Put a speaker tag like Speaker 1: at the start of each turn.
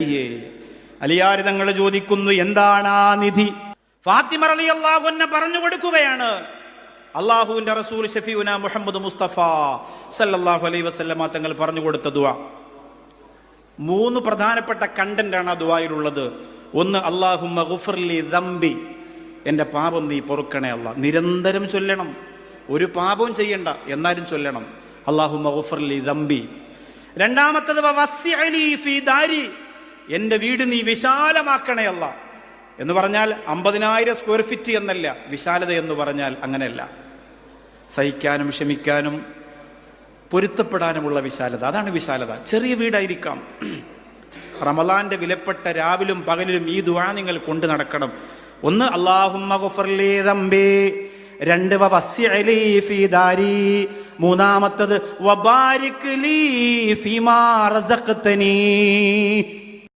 Speaker 1: നബിയേ. അലിയാർ തങ്ങൾ ചോദിക്കുന്നു, എന്താണ് ആ നിധി? ഫാത്തിമ റളിയല്ലാഹു അൻഹ പറഞ്ഞു കൊടുക്കുകയാണ്, അള്ളാഹുവിന്റെ റസൂൽ ഷഫീഉന മുഹമ്മദ് മുസ്തഫ സല്ലല്ലാഹു അലൈഹി വസല്ലമ തങ്ങൾ പറഞ്ഞു കൊടുത്ത ദുആ. 3 പ്രധാനപ്പെട്ട കണ്ടന്റാണ് ആ ദുആയിലുള്ളത്. ഒന്ന്, അല്ലാഹുമ്മ ഗുഫ്ർലി ദംബി, എൻ്റെ പാപം നീ പൊറുക്കണേ അല്ലാ. നിരന്തരം ചൊല്ലണം, ഒരു പാപവും ചെയ്യണ്ട, എന്നാലും ചൊല്ലണം അല്ലാഹുമ്മ ഗുഫ്ർലി ദംബി. രണ്ടാമത്തത്, വവസ്സിഅലി ഫീ ദാരി, എൻ്റെ വീട് നീ വിശാലമാക്കണേ അല്ലാ. എന്ന് പറഞ്ഞാൽ 50,000 സ്ക്വയർ ഫീറ്റ് എന്നല്ല, വിശാലത എന്ന് പറഞ്ഞാൽ അങ്ങനെയല്ല, സഹിക്കാനും ക്ഷമിക്കാനും പൊരുത്തപ്പെടാനുമുള്ള വിശാലത, അതാണ് വിശാലത. ചെറിയ വീടായിരിക്കാം. റമളാന്റെ വിലപ്പെട്ട രാവിലും പകലിലും ഈ ദുആ നിങ്ങൾ കൊണ്ടു നടക്കണം. ഒന്ന്, അല്ലാഹുമ്മ ഗുഫ്ർലി ദംബി. 2, വവസ്സിഅലി ഫീ ദാരി. 3-മത്തത്, വബാരിക് ലീ ഫീമാ റസഖ്തനീ.